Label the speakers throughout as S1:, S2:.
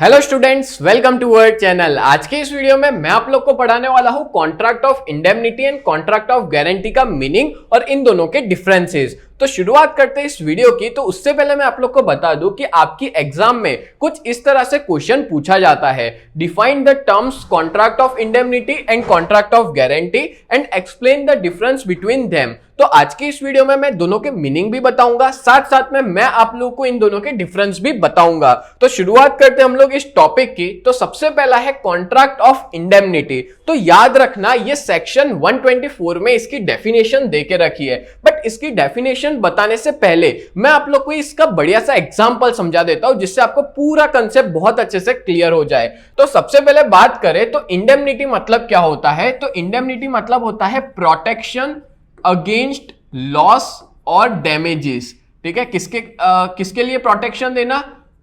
S1: Hello students, welcome to our channel. आज के इस वीडियो में मैं आप लोग को पढ़ाने वाला हूं contract of indemnity and contract of guarantee का मीनिंग और इन दोनों के डिफरेंसेस। तो शुरुआत करते हैं इस वीडियो की। तो उससे पहले मैं आप लोग को बता दूं कि आपकी एग्जाम में कुछ इस तरह से क्वेश्चन पूछा जाता है, define the terms contract of indemnity and contract of guarantee and explain the difference between them. तो आज की इस वीडियो में मैं दोनों के मीनिंग भी बताऊंगा, साथ साथ में मैं आप लोगों को इन दोनों के डिफरेंस भी बताऊंगा। तो शुरुआत करते हैं हम लोग इस टॉपिक की। तो सबसे पहला है कॉन्ट्रैक्ट ऑफ इंडेमनिटी। तो याद रखना, ये सेक्शन 124 में इसकी डेफिनेशन देके रखी है, बट इसकी डेफिनेशन बताने से पहले मैं आप लोग को इसका बढ़िया सा एग्जांपल समझा देता हूं, जिससे आपको पूरा कंसेप्ट बहुत अच्छे से क्लियर हो जाए। तो सबसे पहले बात करें तो इंडेमनिटी मतलब क्या होता है। तो इंडेमनिटी मतलब होता है प्रोटेक्शन अगेंस्ट लॉस और डैमेजेस। ठीक है, किसके लिए प्रोटेक्शन देना?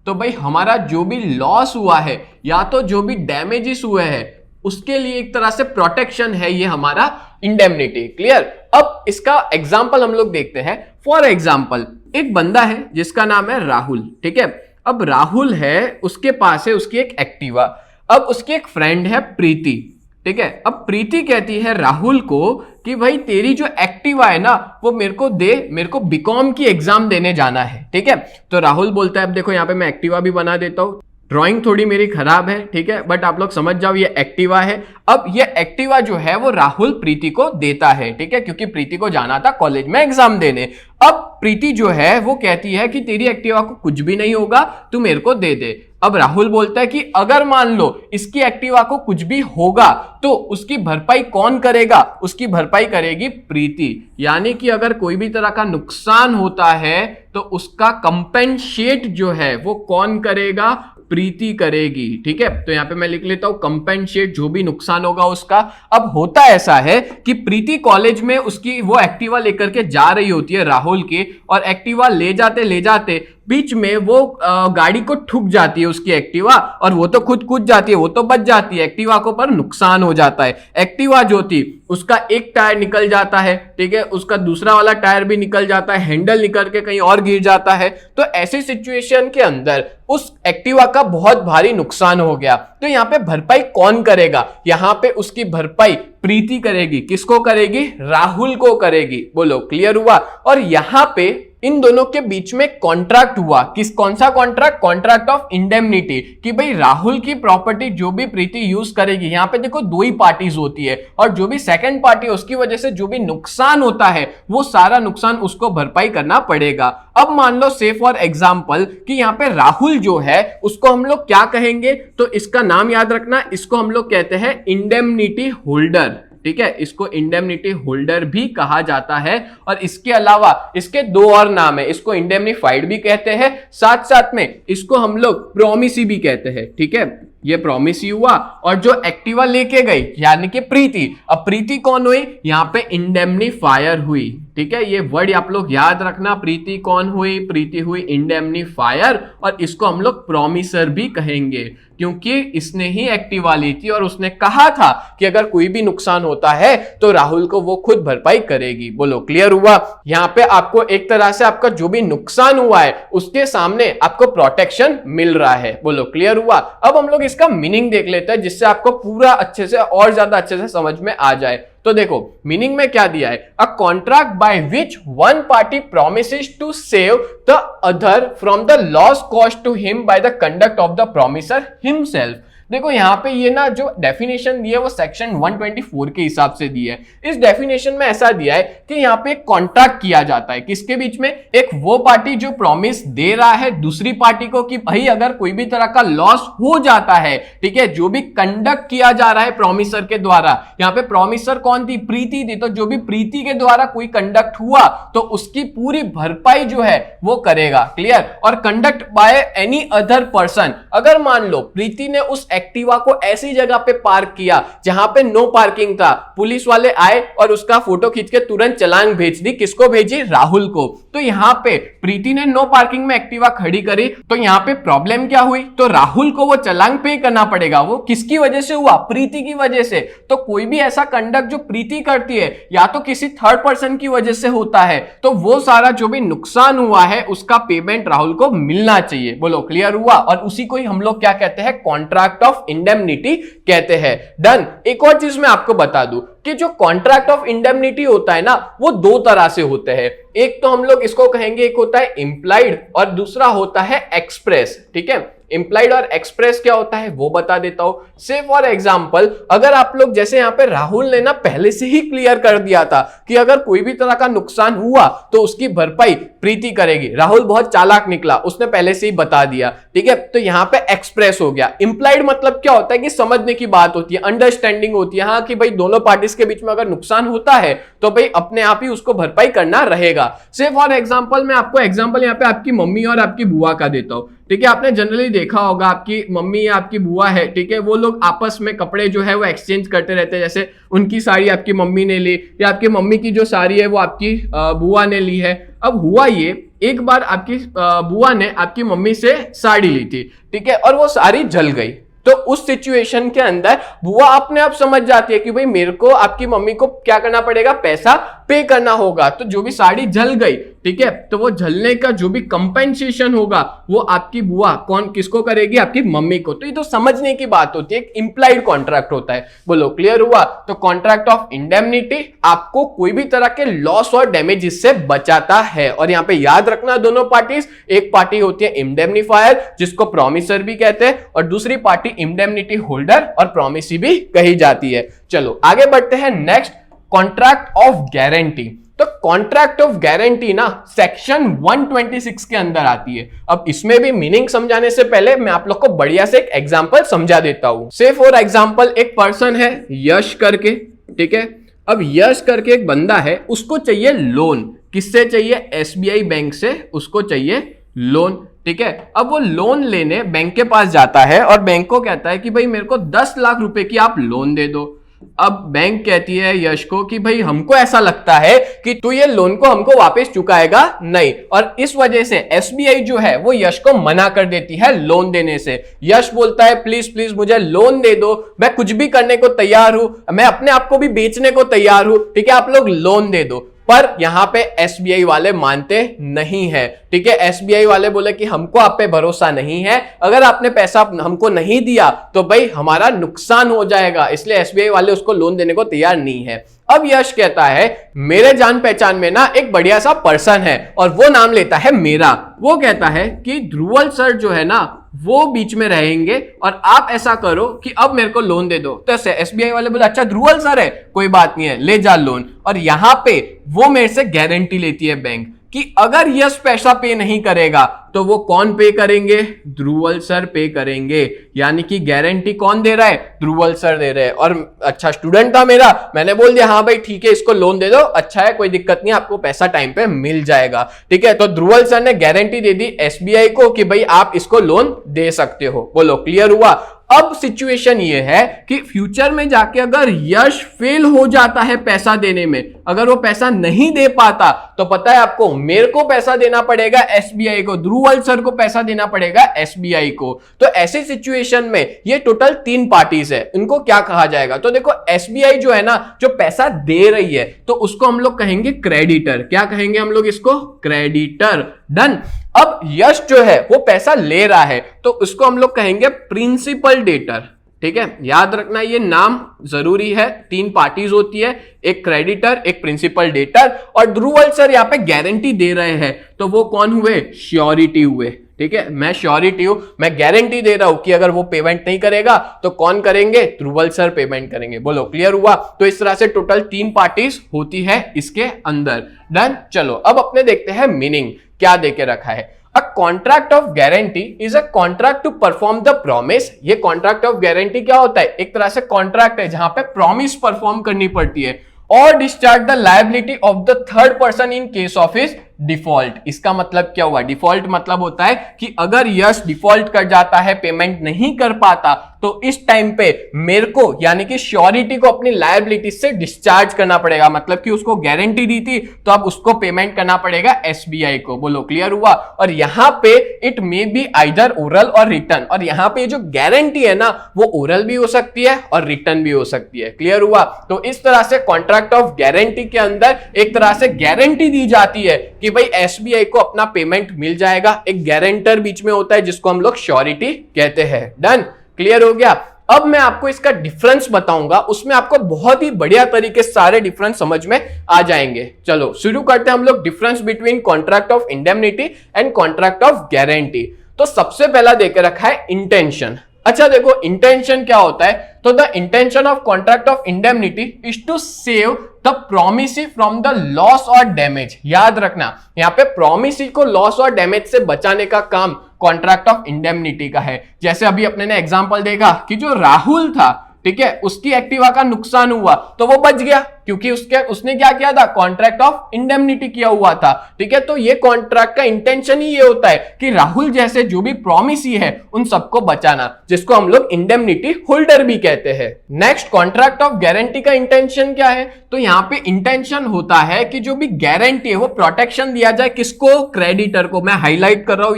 S1: तो भाई हमारा जो भी लॉस हुआ है या तो जो भी डैमेजेस हुए हैं उसके लिए एक तरह से प्रोटेक्शन है ये हमारा इंडेमनिटी। क्लियर? अब इसका एग्जांपल हम लोग देखते हैं। फॉर एग्जांपल, एक बंदा है जिसका नाम है राहुल। ठीक है, अब राहुल है, उसके पास है उसकी एक एक्टिवा। अब उसकी एक फ्रेंड है प्रीति। ठीक है, अब प्रीति कहती है राहुल को कि भाई तेरी जो एक्टिवा है ना वो मेरे को दे, मेरे को बीकॉम की एग्जाम देने जाना है। ठीक है, तो राहुल बोलता है, अब देखो यहाँ पे मैं एक्टिवा भी बना देता हूं, ड्राइंग थोड़ी मेरी खराब है, ठीक है, बट आप लोग समझ जाओ ये एक्टिवा है। अब ये एक्टिवा जो है वो राहुल प्रीति को देता है, ठीक है, क्योंकि प्रीति को जाना था कॉलेज में एग्जाम देने। अब प्रीति जो है वो कहती है कि तेरी एक्टिवा को कुछ भी नहीं होगा, तू मेरे को दे दे। अब राहुल बोलता है कि अगर मान लो इसकी एक्टिवा को कुछ भी होगा तो उसकी भरपाई कौन करेगा? उसकी भरपाई करेगी प्रीति। यानी कि अगर कोई भी तरह का नुकसान होता है तो उसका कंपेंसेट जो है वो कौन करेगा? प्रीति करेगी। ठीक है, तो यहां पे मैं लिख लेता हूं कंपेंसेट, जो भी नुकसान होगा उसका। अब होता ऐसा है कि प्रीति कॉलेज में उसकी वो एक्टिवा लेकर के जा रही होती है राहुल की, और एक्टिवा ले जाते बीच में वो गाड़ी को ठुक जाती है उसकी एक्टिवा, और वो तो खुद कूद जाती है, वो तो बच जाती है, एक्टिवा को पर नुकसान हो जाता है। एक्टिवा जो थी उसका एक टायर निकल जाता है, ठीक है, उसका दूसरा वाला टायर भी निकल जाता है, हैंडल निकल के कहीं और गिर जाता है। तो ऐसी सिचुएशन के अंदर उस एक्टिवा का बहुत भारी नुकसान हो गया, तो यहाँ पे भरपाई कौन करेगा? यहाँ पे उसकी भरपाई प्रीति करेगी। किसको करेगी? राहुल को करेगी। बोलो, क्लियर हुआ? और यहाँ पे इन दोनों के बीच में कॉन्ट्रैक्ट हुआ। कौन सा कॉन्ट्रैक्ट? कॉन्ट्रैक्ट ऑफ इंडेमनिटी, कि भाई राहुल की प्रॉपर्टी जो भी प्रीति यूज करेगी, यहाँ पे देखो दो ही पार्टीज होती है, और जो भी सेकंड पार्टी है उसकी वजह से जो भी नुकसान होता है वो सारा नुकसान उसको भरपाई करना पड़ेगा। अब मान लो से फॉर एग्जाम्पल कि यहाँ पे राहुल जो है उसको हम लोग क्या कहेंगे? तो इसका नाम याद रखना, इसको हम लोग कहते हैं इंडेमनिटी होल्डर। ठीक है, इसको इंडेमनिटी होल्डर भी कहा जाता है। और इसके अलावा इसके दो और नाम है, इसको इंडेमनिफाइड भी कहते हैं, साथ साथ में इसको हम लोग प्रोमिसी भी कहते हैं। ठीक है, ये प्रोमिसी हुआ। और जो एक्टिवा लेके गई यानी कि प्रीति, अब प्रीति कौन हुई? यहाँ पे इंडेमनिफायर हुई। ठीक है, ये वर्ड आप लोग याद रखना, प्रीति कौन हुई? प्रीति हुई इंडेमनिफायर, और इसको हम लोग प्रोमिसर भी कहेंगे, क्योंकि इसने ही एक्टिवा ली थी और उसने कहा था कि अगर कोई भी नुकसान होता है तो राहुल को वो खुद भरपाई करेगी। बोलो, क्लियर हुआ? यहाँ पे आपको एक तरह से आपका जो भी नुकसान हुआ है उसके सामने आपको प्रोटेक्शन मिल रहा है। बोलो, क्लियर हुआ? अब हम लोग इसका मीनिंग देख लेते हैं, जिससे आपको पूरा अच्छे से और ज्यादा अच्छे से समझ में आ जाए। तो देखो मीनिंग में क्या दिया है, a contract by which one party promises to save the other from the loss caused to him by the conduct of the promiser himself. देखो यहाँ पे ये ना जो डेफिनेशन दी है वो सेक्शन 124 के हिसाब से दी है। इस डेफिनेशन में ऐसा दिया है कि यहाँ पे एक कॉन्ट्रैक्ट किया जाता है, किसके बीच में? एक वो पार्टी जो प्रॉमिस दे रहा है दूसरी पार्टी को कि भाई अगर कोई भी तरह का लॉस हो जाता है, ठीक है, जो भी कंडक्ट किया जा रहा है प्रॉमिसर के द्वारा। यहाँ पे प्रॉमिसर कौन थी? प्रीति थी। तो जो भी प्रीति के द्वारा कोई कंडक्ट हुआ तो उसकी पूरी भरपाई जो है वो करेगा। क्लियर? और conduct by any other person, अगर मान लो प्रीति ने उस एक्टिवा को ऐसी जगह पे पार्क किया जहां पे नो पार्किंग था। पुलिस वाले आए और उसका फोटो खींच के तुरंत चालान भेज दी। किसको भेजी? राहुल को। तो यहाँ पे प्रीति ने नो पार्किंग में एक्टिवा खड़ी करी, तो यहाँ पे प्रॉब्लम क्या हुई? तो राहुल को वो चालान पे करना पड़ेगा। वो किसकी वजह से हुआ? प्रीति की वजह से। तो कोई भी ऐसा कंडक्ट जो प्रीति करती है या तो किसी थर्ड पर्सन की वजह से होता है, तो वो सारा जो भी नुकसान हुआ है उसका पेमेंट राहुल को मिलना चाहिए। बोलो क्लियर हुआ? और उसी को ही हम लोग क्या कहते हैं? कॉन्ट्रैक्ट ऑफ इंडेमनिटी कहते हैं। डन। एक और चीज मैं आपको बता दूं कि जो कॉन्ट्रैक्ट ऑफ इंडेमनिटी होता है ना, वो दो तरह से होते हैं। एक तो हम लोग इसको कहेंगे, एक होता है इंप्लाइड और दूसरा होता है एक्सप्रेस। ठीक है, इंप्लाइड और एक्सप्रेस क्या होता है वो बता देता हूं। से फॉर एग्जांपल, अगर आप लोग जैसे यहां पे राहुल ने ना पहले से ही क्लियर कर दिया था कि अगर कोई भी तरह का नुकसान हुआ तो उसकी भरपाई प्रीति करेगी। राहुल बहुत चालाक निकला, उसने पहले से ही बता दिया। ठीक है, तो यहां पे एक्सप्रेस हो गया। इंप्लाइड मतलब क्या होता है कि समझने की बात होती है, अंडरस्टैंडिंग होती है। हाँ कि भाई दोनों पार्टीज के बीच में अगर नुकसान होता है तो भाई अपने आप ही उसको भरपाई करना रहेगा। से फॉर एग्जांपल, मैं आपको एग्जांपल यहां पे आपकी मम्मी और आपकी बुआ का देता हूं। ठीक है, आपने जनरली देखा होगा आपकी मम्मी या आपकी बुआ है, ठीक है, वो लोग आपस में कपड़े जो है वो एक्सचेंज करते रहते हैं। जैसे उनकी साड़ी आपकी मम्मी ने ली या आपकी मम्मी की जो साड़ी है वो आपकी बुआ ने ली है। अब हुआ ये, एक बार आपकी बुआ ने आपकी मम्मी से साड़ी ली थी, ठीक है, और वो साड़ी जल गई। तो उस सिचुएशन के अंदर बुआ अपने आप समझ जाती है कि भाई मेरे को आपकी मम्मी को क्या करना पड़ेगा? पैसा पे करना होगा। तो जो भी साड़ी जल गई, ठीक है, तो वो जलने का जो भी कंपेंसेशन होगा वो आपकी बुआ किसको करेगी? आपकी मम्मी को। तो ये तो समझने की बात होती है, एक इंप्लाइड कॉन्ट्रैक्ट होता है। बोलो क्लियर हुआ? तो कॉन्ट्रैक्ट ऑफ इंडेमनिटी आपको कोई भी तरह के लॉस और डैमेज से बचाता है। और यहां पे याद रखना दोनों पार्टीज, एक पार्टी होती है इंडेमनिफायर जिसको प्रॉमिसर भी कहते हैं, और दूसरी पार्टी इंडेमनिटी होल्डर और प्रॉमिसी भी कही जाती है। चलो आगे बढ़ते हैं। Next, contract of guarantee. तो कॉन्ट्रैक्ट ऑफ गारंटी ना सेक्शन 126 के अंदर आती है। अब इसमें भी मीनिंग समझाने से पहले मैं आप लोग को बढ़िया से एक एग्जांपल समझा देता हूं। से फॉर एग्जांपल, एक पर्सन है यश करके, ठीक है। अब यश करके एक बंदा है, उसको चाहिए लोन। किससे चाहिए? एसबीआई बैंक से उसको चाहिए लोन, ठीक है। अब वो लोन लेने बैंक के पास जाता है और बैंक को कहता है कि भाई मेरे को 10 लाख रुपए की आप लोन दे दो। अब बैंक कहती है यश को कि भाई हमको ऐसा लगता है कि तू ये लोन को हमको वापस चुकाएगा नहीं, और इस वजह से एसबीआई जो है वो यश को मना कर देती है लोन देने से। यश बोलता है प्लीज प्लीज मुझे लोन दे दो, मैं कुछ भी करने को तैयार हूं, मैं अपने आप को भी बेचने को तैयार हूं, ठीक है, आप लोग लोन दे दो। पर यहां पे एसबीआई वाले मानते नहीं है, ठीक है। एसबीआई वाले बोले कि हमको आप पे भरोसा नहीं है, अगर आपने पैसा हमको नहीं दिया तो भाई हमारा नुकसान हो जाएगा, इसलिए एसबीआई वाले उसको लोन देने को तैयार नहीं है। अब यश कहता है मेरे जान पहचान में ना एक बढ़िया सा पर्सन है और वो नाम लेता है मेरा। वो कहता है कि ध्रुवल सर जो है ना वो बीच में रहेंगे और आप ऐसा करो कि अब मेरे को लोन दे दो। तो एसबीआई वाले बोले अच्छा ध्रुवल सर है, कोई बात नहीं है, ले जा लोन। और यहां पे वो मेरे से गारंटी लेती है बैंक कि अगर यश पैसा पे नहीं करेगा तो वो कौन पे करेंगे? ध्रुवल सर पे करेंगे। यानी कि गारंटी कौन दे रहा है? ध्रुवल सर दे रहे हैं। और अच्छा स्टूडेंट था मेरा, मैंने बोल दिया हाँ भाई ठीक है इसको लोन दे दो, अच्छा है कोई दिक्कत नहीं, आपको पैसा टाइम पे मिल जाएगा, ठीक है। तो ध्रुवल सर ने गारंटी दे दी एसबीआई को कि भाई आप इसको लोन दे सकते हो। बोलो क्लियर हुआ? अब सिचुएशन ये है कि फ्यूचर में जाके अगर यश फेल हो जाता है पैसा देने में, अगर वो पैसा नहीं दे पाता तो पता है आपको मेरे को पैसा देना पड़ेगा एसबीआई को, ध्रुवल सर को पैसा देना पड़ेगा एसबीआई को। तो ऐसी सिचुएशन में ये टोटल 3 पार्टीज है, इनको क्या कहा जाएगा? तो देखो एसबीआई जो है ना जो पैसा दे रही है तो उसको हम लोग कहेंगे क्रेडिटर। क्या कहेंगे हम लोग इसको? क्रेडिटर। डन। अब यश जो है वो पैसा ले रहा है तो उसको हम लोग कहेंगे प्रिंसिपल डेटर, ठीक है। याद रखना ये नाम जरूरी है, 3 पार्टीज होती है, एक क्रेडिटर, एक प्रिंसिपल डेटर, और ध्रुवल सर यहाँ पे गारंटी दे रहे हैं तो वो कौन हुए? श्योरिटी हुए, ठीक है। मैं श्योरिटी हूं, मैं गारंटी दे रहा हूं कि अगर वो पेमेंट नहीं करेगा तो कौन करेंगे? ध्रुवल सर पेमेंट करेंगे। बोलो क्लियर हुआ? तो इस तरह से टोटल 3 पार्टीज होती है इसके अंदर। डन। चलो अब अपने देखते हैं मीनिंग क्या देके रखा है। A contract of guarantee is a contract to perform the promise। ये contract of guarantee क्या होता है? एक तरह से contract है जहां पे promise perform करनी पड़ती है, और discharge the liability of the third person in case of his default. इसका मतलब क्या हुआ? डिफॉल्ट मतलब होता है कि अगर यश डिफॉल्ट कर जाता है, पेमेंट नहीं कर पाता, तो इस टाइम पे मेरे को यानी कि श्योरिटी को अपनी लायबिलिटी से डिस्चार्ज करना पड़ेगा। मतलब कि उसको गारंटी दी थी तो अब उसको पेमेंट करना पड़ेगा एसबीआई को। बोलो क्लियर हुआ? और यहां पे it may be either oral और रिटर्न, और यहां पे जो गारंटी है ना वो ओरल भी हो सकती है और रिटर्न भी हो सकती है। क्लियर हुआ? तो इस तरह से कॉन्ट्रैक्ट ऑफ गारंटी के अंदर एक तरह से गारंटी दी जाती है कि भाई एसबीआई को अपना पेमेंट मिल जाएगा। एक गारंटर बीच में होता है जिसको हम लोग श्योरिटी कहते हैं। डन? क्लियर हो गया? अब मैं आपको इसका डिफरेंस बताऊंगा, उसमें आपको बहुत ही बढ़िया तरीके से सारे डिफरेंस समझ में आ जाएंगे। चलो शुरू करते हैं हम लोग difference between contract of indemnity and contract of guarantee. तो सबसे पहला देके रखा है इंटेंशन। अच्छा देखो इंटेंशन क्या होता है, तो the intention of contract of indemnity is to save the promisee from the loss और डैमेज। याद रखना यहां पे प्रोमिसी को लॉस और डैमेज से बचाने का काम कॉन्ट्रैक्ट ऑफ इंडेमनिटी का है। जैसे अभी अपने ने एग्जांपल देखा कि जो राहुल था, ठीक है, उसकी एक्टिवा का नुकसान हुआ तो वो बच गया क्योंकि उसने क्या किया था? कॉन्ट्रैक्ट ऑफ इंडेमनिटी किया हुआ था। ठीक है, तो ये कॉन्ट्रैक्ट का इंटेंशन ही ये होता है कि राहुल जैसे जो भी प्रॉमिसी है उन सबको बचाना, जिसको हम लोग इंडेमनिटी होल्डर भी कहते हैं। नेक्स्ट कॉन्ट्रैक्ट ऑफ गारंटी का इंटेंशन क्या है? तो यहाँ पे इंटेंशन होता है कि जो भी गारंटी है वो प्रोटेक्शन दिया जाए किसको? क्रेडिटर को। मैं हाईलाइट कर रहा हूं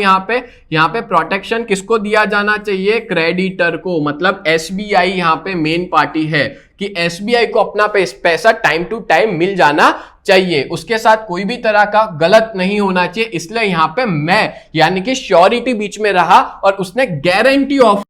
S1: यहाँ पे प्रोटेक्शन किसको दिया जाना चाहिए? क्रेडिटर को। मतलब एसबीआई यहाँ पे मेन पार्टी है कि एसबीआई को अपना पैसा टाइम टू टाइम मिल जाना चाहिए, उसके साथ कोई भी तरह का गलत नहीं होना चाहिए। इसलिए यहां पे मैं यानी कि श्योरिटी बीच में रहा और उसने गारंटी ऑफ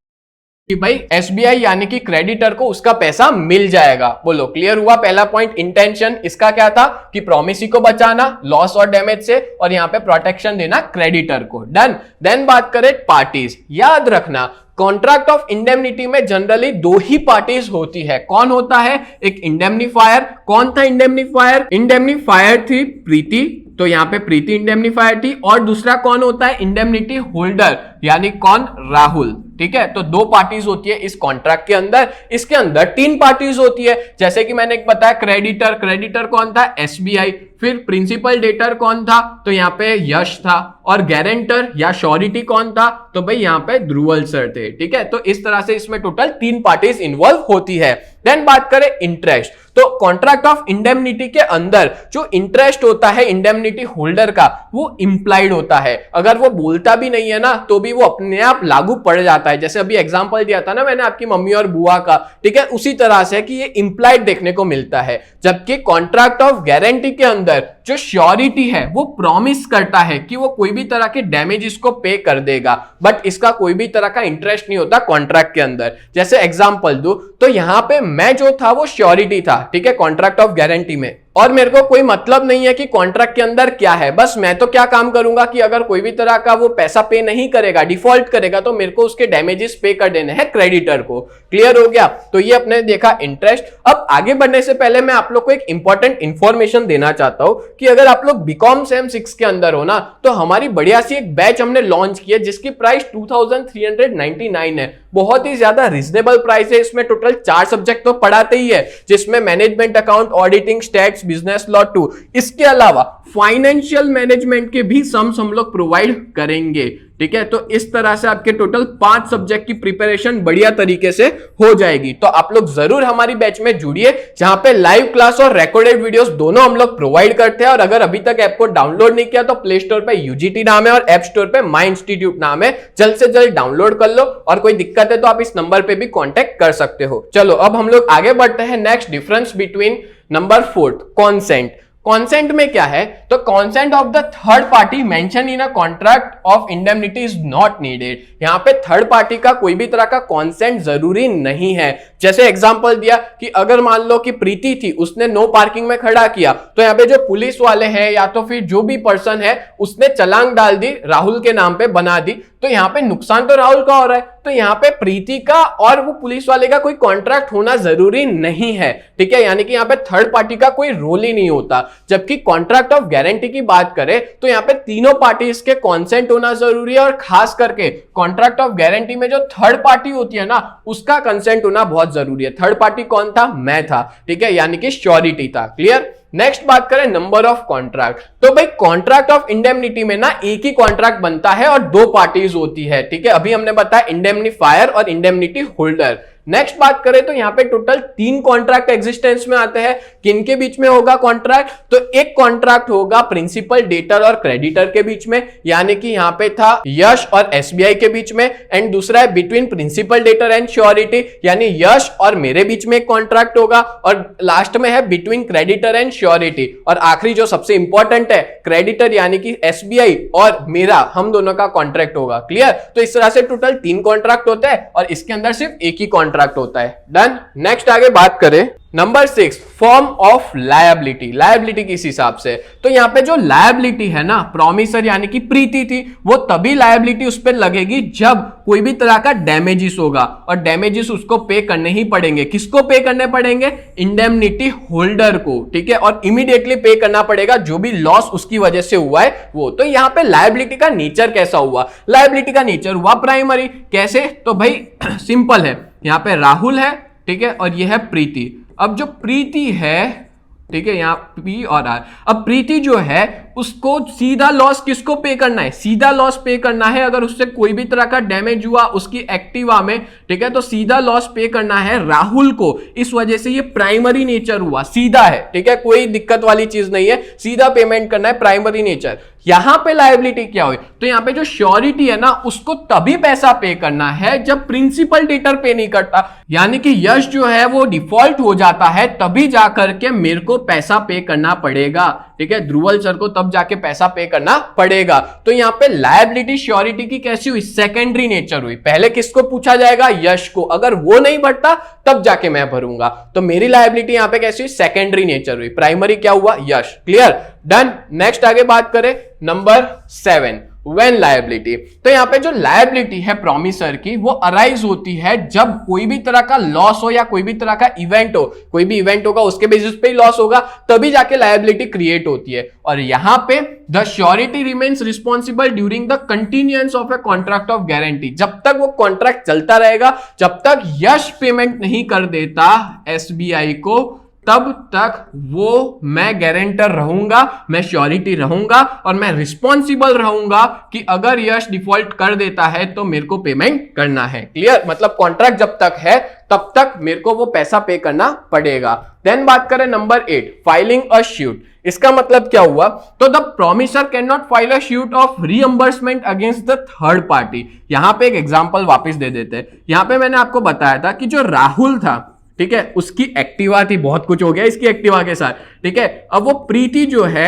S1: कि भाई एसबीआई यानी कि क्रेडिटर को उसका पैसा मिल जाएगा। बोलो क्लियर हुआ? पहला पॉइंट इंटेंशन, इसका क्या था कि प्रॉमिसी को बचाना लॉस और डैमेज से, और यहां पे प्रोटेक्शन देना क्रेडिटर को। डन? देन बात करें पार्टीज। याद रखना कॉन्ट्रैक्ट ऑफ इंडेमनिटी में जनरली दो ही पार्टीज होती है। कौन होता है? एक इंडेमनीफायर। कौन था इंडेमनीफायर? इंडेमनीफायर थी प्रीति, तो यहां पे प्रीति इंडेमनीफायर थी। और दूसरा कौन होता है? इंडेमनिटी होल्डर, यानी कौन? राहुल। ठीक है, तो दो पार्टीज होती है इस कॉन्ट्रैक्ट के अंदर। इसके अंदर तीन पार्टीज होती है, जैसे कि मैंने बताया क्रेडिटर। क्रेडिटर कौन था? एसबीआई। फिर प्रिंसिपल डेटर कौन था? तो यहाँ पे यश था। और गारंटर या श्योरिटी कौन था? तो भाई यहाँ पे ध्रुवल सर थे। ठीक है, तो इस तरह से इसमें टोटल तीन पार्टीज इन्वॉल्व होती है। देन बात करें इंटरेस्ट, तो कॉन्ट्रैक्ट ऑफ इंडेमनिटी के अंदर जो इंटरेस्ट होता है इंडेमनिटी होल्डर का वो इंप्लाइड होता है। अगर वो बोलता भी नहीं है ना तो भी वो अपने आप लागू पड़ जाता है। जैसे अभी एग्जांपल दिया था ना मैंने आपकी मम्मी और बुआ का, ठीक है, उसी तरह से कि ये इंप्लाइड देखने को मिलता है। जबकि कॉन्ट्रैक्ट ऑफ गारंटी के अंदर जो श्योरिटी है वो प्रॉमिस करता है कि वो कोई भी तरह के डैमेजेस को पे कर देगा, बट इसका कोई भी तरह का इंटरेस्ट नहीं होता कॉन्ट्रैक्ट के अंदर। जैसे एग्जांपल दूं तो यहां पे मैं जो था वो श्योरिटी था, ठीक है, कॉन्ट्रैक्ट ऑफ गारंटी में, और मेरे को कोई मतलब नहीं है कि कॉन्ट्रैक्ट के अंदर क्या है। बस मैं तो क्या काम करूंगा कि अगर कोई भी तरह का वो पैसा पे नहीं करेगा, डिफॉल्ट करेगा, तो मेरे को उसके डैमेजेस पे कर देने हैं क्रेडिटर को। क्लियर हो गया? तो ये अपने देखा इंटरेस्ट। अब आगे बढ़ने से पहले मैं आप लोग को एक इंपॉर्टेंट इंफॉर्मेशन देना चाहता हूं कि अगर आप लोग बीकॉम सेम 6 के अंदर हो ना तो हमारी बढ़िया सी एक बैच हमने लॉन्च की है जिसकी प्राइस 2399 है। बहुत ही ज्यादा रिजनेबल प्राइस है। इसमें टोटल 4 सब्जेक्ट तो पढ़ाते ही है, जिसमें management account, auditing, stats, business law 2, इसके अलावा फाइनेंशियल मैनेजमेंट के भी सम्स हम लोग प्रोवाइड करेंगे। ठीक है, तो इस तरह से आपके टोटल 5 सब्जेक्ट की प्रिपरेशन बढ़िया तरीके से हो जाएगी। तो आप लोग जरूर हमारी बैच में जुड़िए, जहां पे लाइव क्लास और रिकॉर्डेड वीडियोस दोनों हम लोग प्रोवाइड करते हैं। और अगर अभी तक ऐप को डाउनलोड नहीं किया तो प्ले स्टोर पे यूजीटी नाम है और ऐप स्टोर पे माई इंस्टीट्यूट नाम है, जल्द से जल्द डाउनलोड कर लो। और कोई दिक्कत है तो आप इस नंबर पे भी कॉन्टेक्ट कर सकते हो। चलो अब हम लोग आगे बढ़ते हैं। Next difference between number 4, consent. Consent में क्या है? तो consent of the third party mention in a contract of indemnity is not needed. यहां पे थर्ड पार्टी का कोई भी तरह का कॉन्सेंट जरूरी नहीं है। जैसे एग्जांपल दिया कि अगर मान लो कि प्रीति थी, उसने नो पार्किंग में खड़ा किया, तो यहाँ पे जो पुलिस वाले हैं या तो फिर जो भी पर्सन है उसने चालान डाल दी, राहुल के नाम पे बना दी, तो यहाँ पे नुकसान तो राहुल का हो रहा है। तो यहाँ पे प्रीति का और वो पुलिस वाले का कोई कॉन्ट्रैक्ट होना जरूरी नहीं है। ठीक है, यानी कि यहाँ पे थर्ड पार्टी का कोई रोल ही नहीं होता। जबकि कॉन्ट्रैक्ट ऑफ गारंटी की बात करें तो यहाँ पे तीनों पार्टीज के कॉन्सेंट होना जरूरी है, और खास करके कॉन्ट्रैक्ट ऑफ गारंटी में जो थर्ड पार्टी होती है ना उसका कंसेंट होना बहुत जरूरी है। थर्ड पार्टी कौन था? मैं था। ठीक है, यानी कि श्योरिटी था। क्लियर? नेक्स्ट बात करें नंबर ऑफ कॉन्ट्रैक्ट। तो भाई कॉन्ट्रैक्ट ऑफ इंडेमनिटी में ना एक ही कॉन्ट्रैक्ट बनता है और दो पार्टीज होती है, ठीक है। अभी हमने बताया इंडेमनिफायर और इंडेमनिटी होल्डर। नेक्स्ट बात करें तो यहां पे टोटल 3 कॉन्ट्रैक्ट एग्जिस्टेंस में आते हैं। किनके बीच में होगा कॉन्ट्रैक्ट? तो एक कॉन्ट्रैक्ट होगा प्रिंसिपल, डेटर और क्रेडिटर के बीच में, यानी कि यहां पे था यश और एसबीआई के बीच में। एंड दूसरा है between principal, debtor and surety, यानी यश और मेरे बीच में एक कॉन्ट्रैक्ट होगा। और लास्ट में है बिटवीन क्रेडिटर एंड श्योरिटी। और आखिरी जो सबसे इंपॉर्टेंट है क्रेडिटर, यानी कि एसबीआई और मेरा, हम दोनों का कॉन्ट्रैक्ट होगा। क्लियर? तो इस तरह से टोटल 3 कॉन्ट्रैक्ट होते हैं और इसके अंदर सिर्फ एक ही कॉन्ट्रैक्ट होता है। डन। नेक्स्ट आगे बात करें number 6, form of liability. Liability किस हिसाब से? तो यहां पे जो लायबिलिटी है ना, प्रोमिसर यानी कि प्रीति थी, वो तभी लायबिलिटी उस पर लगेगी जब कोई भी तरह का डैमेजेस होगा, और डैमेजेस उसको पे करने ही पड़ेंगे। किसको पे करने पड़ेंगे? इंडेमनिटी होल्डर को, ठीक है। और इमीडिएटली पे करना पड़ेगा जो भी लॉस उसकी वजह से हुआ है वो। तो यहां पे लायबिलिटी का नेचर कैसा हुआ? लायबिलिटी का नेचर हुआ प्राइमरी। कैसे? तो भाई सिंपल है, यहां पे राहुल है, ठीक है, और यह है प्रीति। अब जो प्रीति है, ठीक है, यहां पी और आर, अब प्रीति जो है उसको सीधा लॉस किसको पे करना है? सीधा लॉस पे करना है। अगर उससे कोई भी तरह का डैमेज हुआ उसकी एक्टिवा में, ठीक है, तो सीधा लॉस पे करना है राहुल को। इस वजह से ये प्राइमरी नेचर हुआ, सीधा है, ठीक है, कोई दिक्कत वाली चीज नहीं है, सीधा पेमेंट करना है, प्राइमरी नेचर। यहां पे लायबिलिटी क्या हुई? तो यहां पे जो श्योरिटी है ना, उसको तभी पैसा पे करना है जब प्रिंसिपल डेटर पे नहीं करता, यानी कि यश जो है वो डिफॉल्ट हो जाता है, तभी जाकर के मेरे को पैसा पे करना पड़ेगा, ठीक है। ध्रुवल सर को तब जाके पैसा पे करना पड़ेगा। तो यहां पे लायबिलिटी श्योरिटी की कैसी हुई? सेकेंडरी नेचर हुई। पहले किसको पूछा जाएगा? यश को। अगर वो नहीं बढ़ता तब जाके मैं भरूंगा। तो मेरी लायबिलिटी यहां पे कैसी हुई? सेकेंडरी नेचर हुई। प्राइमरी क्या हुआ? यश। क्लियर? डन। नेक्स्ट आगे बात करें नंबर 7, व्हेन लायबिलिटी। तो यहां पे जो लायबिलिटी है प्रॉमिसर की, वो अराइज होती है जब कोई भी तरह का लॉस हो या कोई भी तरह का इवेंट हो। कोई भी इवेंट होगा उसके बेसिस पे ही लॉस होगा, तभी जाके लायबिलिटी क्रिएट होती है। और यहां पे the surety remains responsible during the continuance of a contract of guarantee. जब तक वो कॉन्ट्रैक्ट चलता रहेगा, जब तक यश पेमेंट नहीं कर देता एसबीआई को, तब तक वो मैं गारंटर रहूंगा, मैं श्योरिटी रहूंगा, और मैं रिस्पॉन्सिबल रहूंगा कि अगर यश डिफॉल्ट कर देता है तो मेरे को पेमेंट करना है। क्लियर? मतलब कॉन्ट्रैक्ट जब तक है तब तक मेरे को वो पैसा पे करना पड़ेगा। देन बात करें नंबर 8, फाइलिंग अ सूट। इसका मतलब क्या हुआ? तो the promiser can not file a suit of reimbursement against the third party. यहां पे एक एग्जांपल वापस दे देते हैं। यहां पे मैंने आपको बताया था कि जो राहुल था, ठीक है, उसकी एक्टिवा थी, बहुत कुछ हो गया इसकी एक्टिवा के साथ, ठीक है। अब वो प्रीति जो है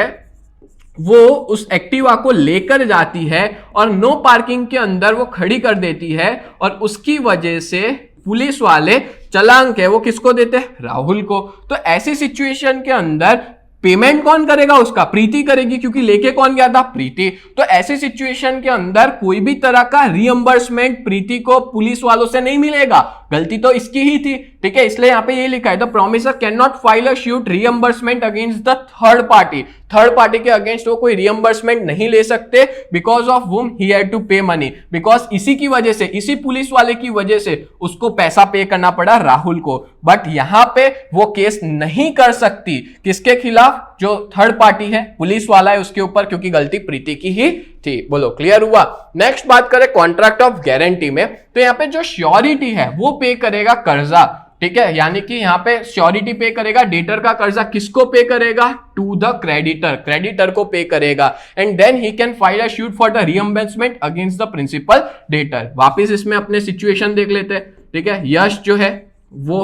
S1: वो उस एक्टिवा को लेकर जाती है और नो पार्किंग के अंदर वो खड़ी कर देती है, और उसकी वजह से पुलिस वाले चालान के वो किसको देते हैं? राहुल को। तो ऐसी सिचुएशन के अंदर पेमेंट कौन करेगा? उसका प्रीति करेगी, क्योंकि लेके कौन गया था? प्रीति। तो ऐसी सिचुएशन के अंदर कोई भी तरह का रीइंबर्समेंट प्रीति को पुलिस वालों से नहीं मिलेगा, गलती तो इसकी ही थी, ठीक है। इसलिए यहां पे ये लिखा है the promiser can not file a suit reimbursement against the third party. Third party के अगेंस्ट वो कोई रीइंबर्समेंट नहीं ले सकते, because of whom he had to pay money. Because इसी की वजह से, इसी पुलिस वाले की वजह से उसको पैसा पे करना पड़ा राहुल को। बट यहां पे वो केस नहीं कर सकती किसके खिलाफ? जो थर्ड पार्टी है, पुलिस वाला है उसके ऊपर, क्योंकि गलती प्रीति की ही थी। बोलो क्लियर हुआ? नेक्स्ट बात करें कॉन्ट्रैक्ट ऑफ गारंटी में। तो यहां पे जो श्योरिटी है वो पे करेगा कर्जा, ठीक है, यानी कि यहां पे श्योरिटी पे करेगा डेटर का कर्जा। किसको पे करेगा? टू द क्रेडिटर, क्रेडिटर को पे करेगा। And then he can file a suit for the reimbursement against the principal debtor. वापिस इसमें अपने सिचुएशन देख लेते हैं, ठीक है। यश जो है वो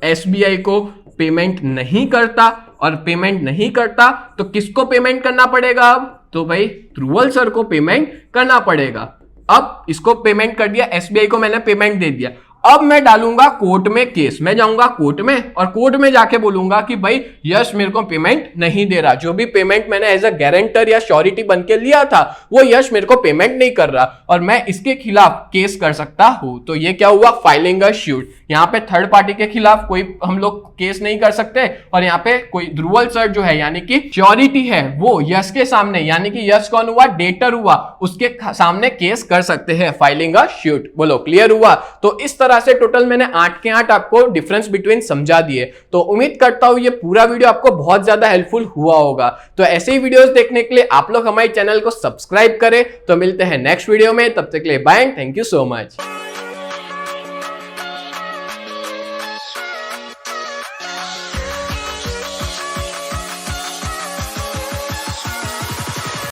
S1: एसबीआई को पेमेंट नहीं करता, और पेमेंट नहीं करता तो किसको पेमेंट करना पड़ेगा? अब तो भाई ध्रुवल सर को पेमेंट करना पड़ेगा। अब इसको पेमेंट कर दिया, एसबीआई को मैंने पेमेंट दे दिया। अब मैं डालूंगा कोर्ट में केस, मैं जाऊंगा कोर्ट में और कोर्ट में जाके बोलूंगा कि भाई यश मेरे को पेमेंट नहीं दे रहा, जो भी पेमेंट मैंने एज अ गारंटर या श्योरिटी बन के लिया था वो यश मेरे को पेमेंट नहीं कर रहा, और मैं इसके खिलाफ केस कर सकता हूं। तो ये क्या हुआ? Filing a suit. यहाँ पे थर्ड पार्टी के खिलाफ कोई हम लोग केस नहीं कर सकते, और यहाँ पे कोई ध्रुवल सर्ट जो है यानी कि श्योरिटी है वो यस के सामने, यानी कि यस कौन हुआ, डेटर हुआ, उसके सामने केस कर सकते हैं, फाइलिंग अ सूट। बोलो क्लियर हुआ? तो इस तरह से टोटल मैंने 8 के 8 आपको डिफरेंस बिटवीन समझा दिए। तो उम्मीद करता हूं ये पूरा वीडियो आपको बहुत ज्यादा हेल्पफुल हुआ होगा। तो ऐसे ही वीडियोस देखने के लिए आप लोग हमारे चैनल को सब्सक्राइब करें। तो मिलते हैं नेक्स्ट वीडियो में, तब तक के लिए bye and thank you so much.